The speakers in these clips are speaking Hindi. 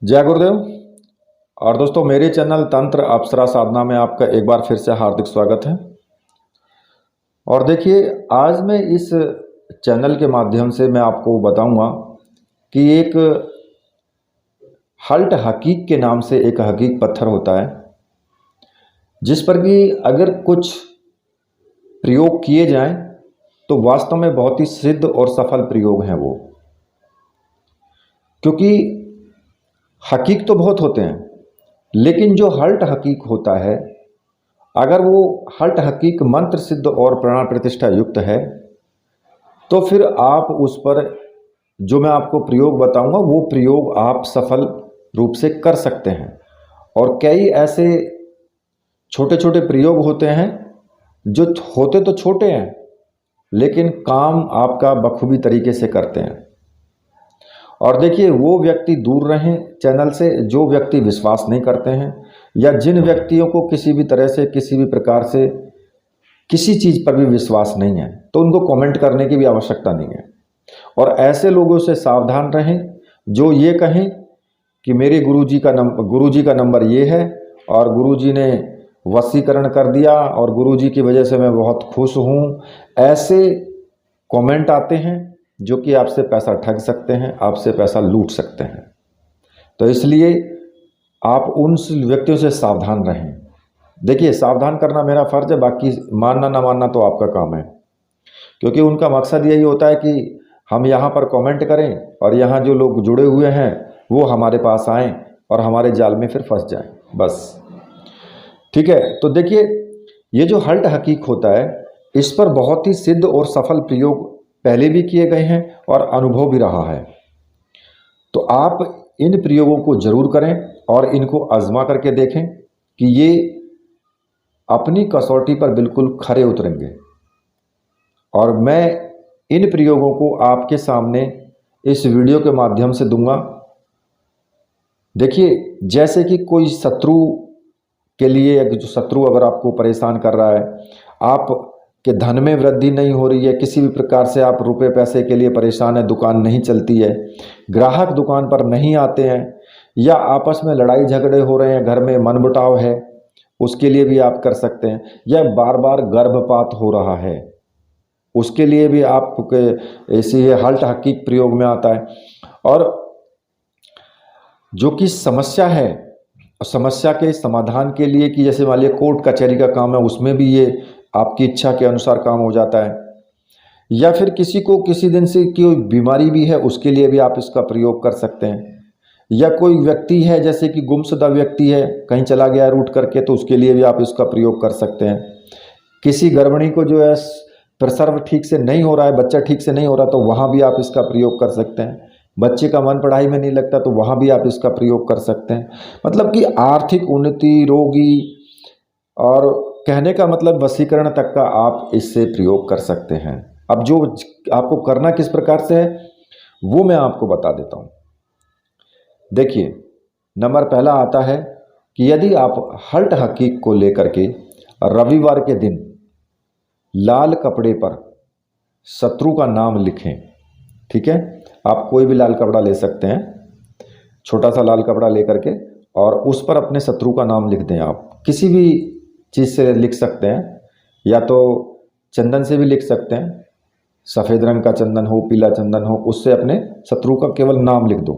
जय गुरुदेव। और दोस्तों, मेरे चैनल तंत्र अप्सरा साधना में आपका एक बार फिर से हार्दिक स्वागत है। और देखिए, आज मैं इस चैनल के माध्यम से मैं आपको बताऊंगा कि एक हल्ट हकीक के नाम से एक हकीक पत्थर होता है, जिस पर कि अगर कुछ प्रयोग किए जाएं तो वास्तव में बहुत ही सिद्ध और सफल प्रयोग हैं वो। क्योंकि हकीक तो बहुत होते हैं, लेकिन जो हल्ट हकीक होता है, अगर वो हल्ट हकीक मंत्र सिद्ध और प्राण प्रतिष्ठा युक्त है तो फिर आप उस पर जो मैं आपको प्रयोग बताऊंगा वो प्रयोग आप सफल रूप से कर सकते हैं। और कई ऐसे छोटे छोटे प्रयोग होते हैं जो होते तो छोटे हैं, लेकिन काम आपका बखूबी तरीके से करते हैं। और देखिए, वो व्यक्ति दूर रहें चैनल से जो व्यक्ति विश्वास नहीं करते हैं, या जिन व्यक्तियों को किसी भी तरह से किसी भी प्रकार से किसी चीज़ पर भी विश्वास नहीं है, तो उनको कमेंट करने की भी आवश्यकता नहीं है। और ऐसे लोगों से सावधान रहें जो ये कहें कि मेरे गुरुजी का नंबर ये है और गुरुजी ने वशीकरण कर दिया और गुरुजी की वजह से मैं बहुत खुश हूँ। ऐसे कमेंट आते हैं जो कि आपसे पैसा ठग सकते हैं, आपसे पैसा लूट सकते हैं। तो इसलिए आप उन व्यक्तियों से सावधान रहें। देखिए, सावधान करना मेरा फर्ज है, बाकी मानना ना मानना तो आपका काम है। क्योंकि उनका मकसद यही होता है कि हम यहाँ पर कमेंट करें और यहाँ जो लोग जुड़े हुए हैं वो हमारे पास आएँ और हमारे जाल में फिर फंस जाएं, बस। ठीक है, तो देखिए, ये जो हल्ट हकीक होता है, इस पर बहुत ही सिद्ध और सफल प्रयोग पहले भी किए गए हैं और अनुभव भी रहा है। तो आप इन प्रयोगों को जरूर करें और इनको आजमा करके देखें कि ये अपनी कसौटी पर बिल्कुल खरे उतरेंगे। और मैं इन प्रयोगों को आपके सामने इस वीडियो के माध्यम से दूंगा। देखिए, जैसे कि कोई शत्रु के लिए, जो शत्रु अगर आपको परेशान कर रहा है, आप के धन में वृद्धि नहीं हो रही है, किसी भी प्रकार से आप रुपए पैसे के लिए परेशान है, दुकान नहीं चलती है, ग्राहक दुकान पर नहीं आते हैं, या आपस में लड़ाई झगड़े हो रहे हैं, घर में मनमुटाव है, उसके लिए भी आप कर सकते हैं। या बार बार गर्भपात हो रहा है, उसके लिए भी आपके ऐसी हल्ट हकीक प्रयोग में आता है। और जो कि समस्या है, समस्या के समाधान के लिए, कि जैसे मान लीजिए कोर्ट कचहरी का काम है, उसमें भी ये आपकी इच्छा के अनुसार काम हो जाता है। या फिर किसी को किसी दिन से कोई बीमारी भी है, उसके लिए भी आप इसका प्रयोग कर सकते हैं। या कोई व्यक्ति है जैसे कि गुमशुदा व्यक्ति है, कहीं चला गया रूठ करके, तो उसके लिए भी आप इसका प्रयोग कर सकते हैं। किसी गर्भिणी को जो है प्रसव ठीक से नहीं हो रहा है, बच्चा ठीक से नहीं हो रहा, तो वहाँ भी आप इसका प्रयोग कर सकते हैं। बच्चे का मन पढ़ाई में नहीं लगता, तो वहाँ भी आप इसका प्रयोग कर सकते हैं। मतलब कि आर्थिक उन्नति, रोगी, और कहने का मतलब वशीकरण तक का आप इससे प्रयोग कर सकते हैं। अब जो आपको करना किस प्रकार से है वो मैं आपको बता देता हूँ। देखिए, नंबर पहला आता है कि यदि आप हल्ट हकीक को लेकर के रविवार के दिन लाल कपड़े पर शत्रु का नाम लिखें। ठीक है, आप कोई भी लाल कपड़ा ले सकते हैं, छोटा सा लाल कपड़ा लेकर के, और उस पर अपने शत्रु का नाम लिख दें। आप किसी भी चीज़ से लिख सकते हैं, या तो चंदन से भी लिख सकते हैं, सफ़ेद रंग का चंदन हो, पीला चंदन हो, उससे अपने शत्रु का केवल नाम लिख दो।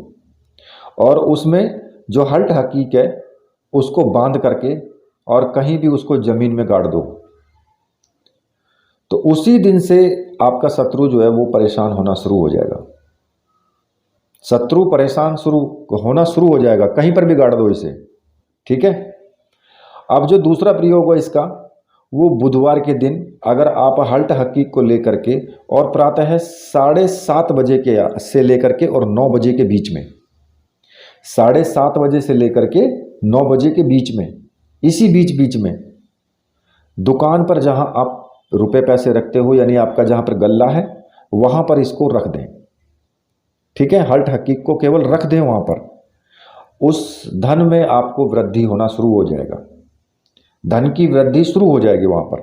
और उसमें जो हल्ट हकीक है उसको बांध करके और कहीं भी उसको ज़मीन में गाड़ दो। तो उसी दिन से आपका शत्रु जो है वो परेशान होना शुरू हो जाएगा। शत्रु परेशान होना शुरू हो जाएगा, कहीं पर भी गाड़ दो इसे। ठीक है। अब जो दूसरा प्रयोग है इसका, वो बुधवार के दिन अगर आप हल्ट हकीक को लेकर के और प्रातः 7:30 बजे के से लेकर के और 9 बजे के बीच में, 7:30 बजे से लेकर के 9 बजे के बीच में, इसी बीच में दुकान पर जहां आप रुपए पैसे रखते हो, यानी आपका जहां पर गल्ला है, वहां पर इसको रख दें। ठीक है, हल्ट हकीक को केवल रख दें वहां पर। उस धन में आपको वृद्धि होना शुरू हो जाएगा, धन की वृद्धि शुरू हो जाएगी वहां पर।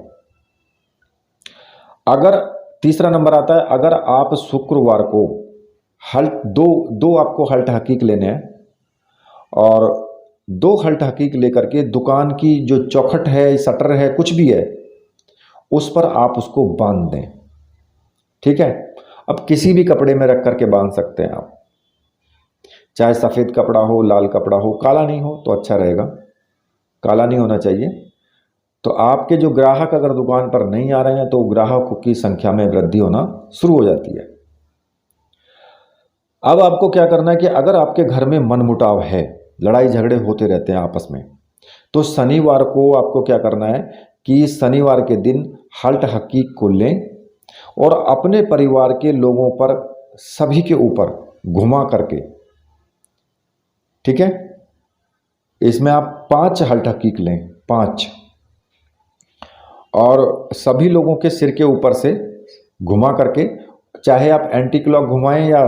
अगर तीसरा नंबर आता है, अगर आप शुक्रवार को दो आपको हल्ट हकीक लेने हैं, और 2 हल्ट हकीक लेकर के दुकान की जो चौखट है, शटर है, कुछ भी है, उस पर आप उसको बांध दें। ठीक है। अब किसी भी कपड़े में रख करके बांध सकते हैं आप, चाहे सफ़ेद कपड़ा हो, लाल कपड़ा हो, काला नहीं हो तो अच्छा रहेगा, काला नहीं होना चाहिए। तो आपके जो ग्राहक अगर दुकान पर नहीं आ रहे हैं तो ग्राहकों की संख्या में वृद्धि होना शुरू हो जाती है। अब आपको क्या करना है कि अगर आपके घर में मनमुटाव है, लड़ाई झगड़े होते रहते हैं आपस में, तो शनिवार को आपको क्या करना है कि शनिवार के दिन हल्ट हकीक को लें और अपने परिवार के लोगों पर, सभी के ऊपर घुमा करके, ठीक है, इसमें आप 5 हल्ट हकीक लें, 5, और सभी लोगों के सिर के ऊपर से घुमा करके, चाहे आप एंटी क्लॉक घुमाएं या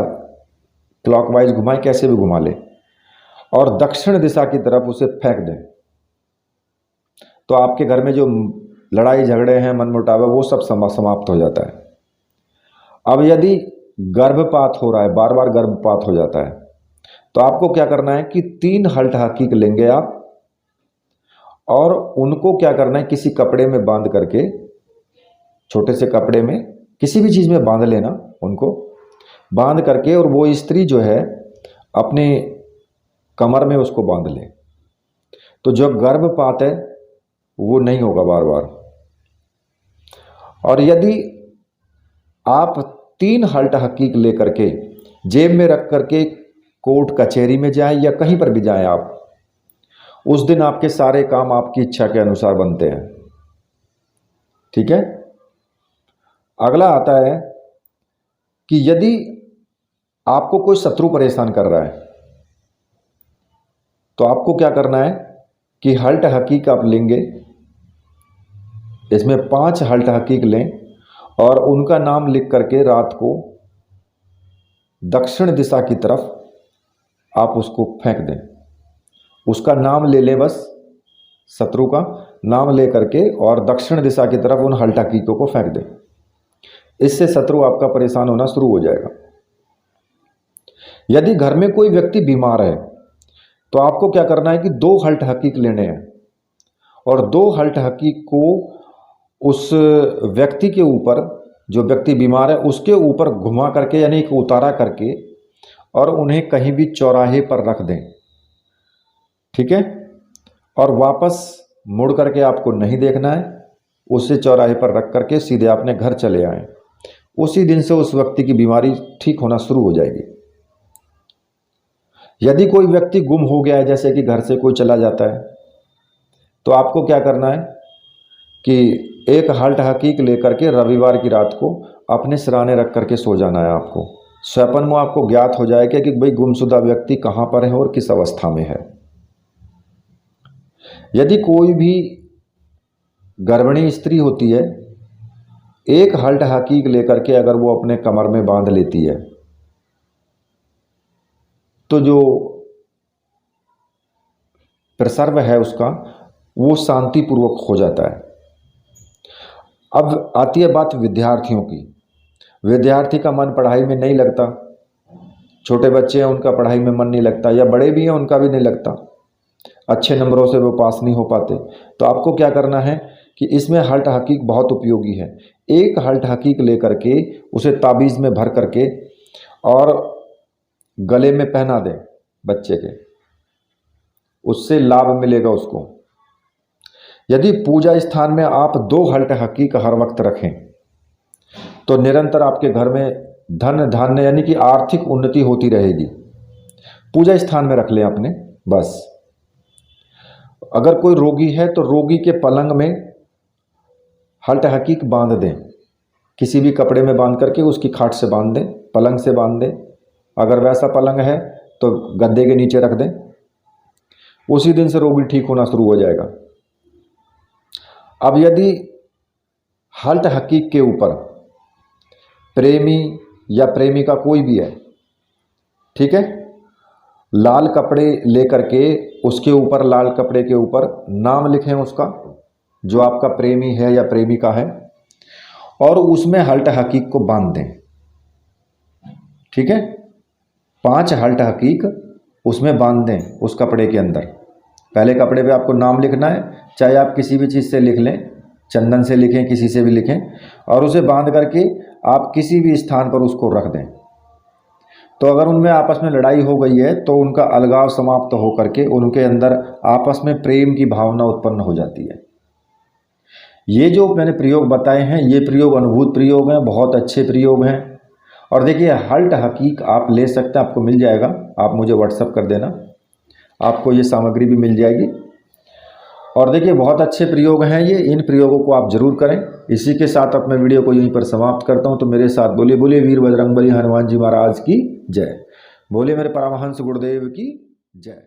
क्लॉकवाइज घुमाएं, कैसे भी घुमा लें, और दक्षिण दिशा की तरफ उसे फेंक दें। तो आपके घर में जो लड़ाई झगड़े हैं, मनमुटाव है, वो सब समाप्त हो जाता है। अब यदि गर्भपात हो रहा है, बार बार गर्भपात हो जाता है, तो आपको क्या करना है कि 3 हल्ट हकीक लेंगे आप और उनको क्या करना है, किसी कपड़े में बांध करके, छोटे से कपड़े में, किसी भी चीज़ में बांध लेना, उनको बांध करके, और वो स्त्री जो है अपने कमर में उसको बांध ले, तो जो गर्भपात है वो नहीं होगा बार बार। और यदि आप 3 हल्ट हकीक लेकर के जेब में रख करके कोर्ट कचहरी में जाएं या कहीं पर भी जाएं आप, उस दिन आपके सारे काम आपकी इच्छा के अनुसार बनते हैं। ठीक है। अगला आता है कि यदि आपको कोई शत्रु परेशान कर रहा है, तो आपको क्या करना है कि हल्ट हकीक आप लेंगे, इसमें 5 हल्ट हकीक लें और उनका नाम लिख करके रात को दक्षिण दिशा की तरफ आप उसको फेंक दें। उसका नाम ले लें, बस शत्रु का नाम ले करके, और दक्षिण दिशा की तरफ उन हल्ट हकीकों को फेंक दें। इससे शत्रु आपका परेशान होना शुरू हो जाएगा। यदि घर में कोई व्यक्ति बीमार है, तो आपको क्या करना है कि 2 हल्ट हकीक लेने हैं और 2 हल्ट हकीक को उस व्यक्ति के ऊपर, जो व्यक्ति बीमार है उसके ऊपर घुमा करके, यानी कि उतारा करके, और उन्हें कहीं भी चौराहे पर रख दें। ठीक है। और वापस मुड़ करके आपको नहीं देखना है, उसे चौराहे पर रख करके सीधे अपने घर चले आएं। उसी दिन से उस व्यक्ति की बीमारी ठीक होना शुरू हो जाएगी। यदि कोई व्यक्ति गुम हो गया है, जैसे कि घर से कोई चला जाता है, तो आपको क्या करना है कि 1 हल्ट हकीक लेकर के रविवार की रात को अपने सिराने रख करके सो जाना है। आपको स्वप्न में आपको ज्ञात हो जाएगा कि भाई गुमशुदा व्यक्ति कहाँ पर है और किस अवस्था में है। यदि कोई भी गर्भिणी स्त्री होती है, 1 हल्ट हकीक लेकर के अगर वो अपने कमर में बांध लेती है, तो जो प्रसव है उसका, वो शांतिपूर्वक हो जाता है। अब आती है बात विद्यार्थियों की। विद्यार्थी का मन पढ़ाई में नहीं लगता, छोटे बच्चे हैं उनका पढ़ाई में मन नहीं लगता, या बड़े भी हैं उनका भी नहीं लगता, अच्छे नंबरों से वो पास नहीं हो पाते। तो आपको क्या करना है कि इसमें हल्ट हकीक बहुत उपयोगी है। 1 हल्ट हकीक लेकर के उसे ताबीज़ में भर करके और गले में पहना दें बच्चे के, उससे लाभ मिलेगा उसको। यदि पूजा स्थान में आप 2 हल्ट हकीक हर वक्त रखें, तो निरंतर आपके घर में धन धान्य, यानी कि आर्थिक उन्नति होती रहेगी। पूजा स्थान में रख लें अपने, बस। अगर कोई रोगी है तो रोगी के पलंग में हल्ट हकीक बांध दें, किसी भी कपड़े में बांध करके उसकी खाट से बांध दें, पलंग से बांध दें। अगर वैसा पलंग है तो गद्दे के नीचे रख दें। उसी दिन से रोगी ठीक होना शुरू हो जाएगा। अब यदि हल्ट हकीक के ऊपर प्रेमी या प्रेमिका कोई भी है, ठीक है, लाल कपड़े लेकर के उसके ऊपर, लाल कपड़े के ऊपर नाम लिखें उसका, जो आपका प्रेमी है या प्रेमिका है, और उसमें हल्ट हकीक को बांध दें। ठीक है। 5 हल्ट हकीक उसमें बांध दें, उस कपड़े के अंदर। पहले कपड़े पे आपको नाम लिखना है, चाहे आप किसी भी चीज़ से लिख लें, चंदन से लिखें, किसी से भी लिखें, और उसे बांध करके आप किसी भी स्थान पर उसको रख दें। तो अगर उनमें आपस में लड़ाई हो गई है तो उनका अलगाव समाप्त हो करके उनके अंदर आपस में प्रेम की भावना उत्पन्न हो जाती है। ये जो मैंने प्रयोग बताए हैं, ये प्रयोग अनुभूत प्रयोग हैं, बहुत अच्छे प्रयोग हैं। और देखिए हल्ट हकीक आप ले सकते हैं, आपको मिल जाएगा, आप मुझे व्हाट्सअप कर देना, आपको ये सामग्री भी मिल जाएगी। और देखिए बहुत अच्छे प्रयोग हैं ये, इन प्रयोगों को आप जरूर करें। इसी के साथ अब मैं वीडियो को यहीं पर समाप्त करता हूं। तो मेरे साथ बोलिए, बोलिए वीर बजरंगबली हनुमान जी महाराज की जय, बोलिए मेरे परमहंस गुरुदेव की जय।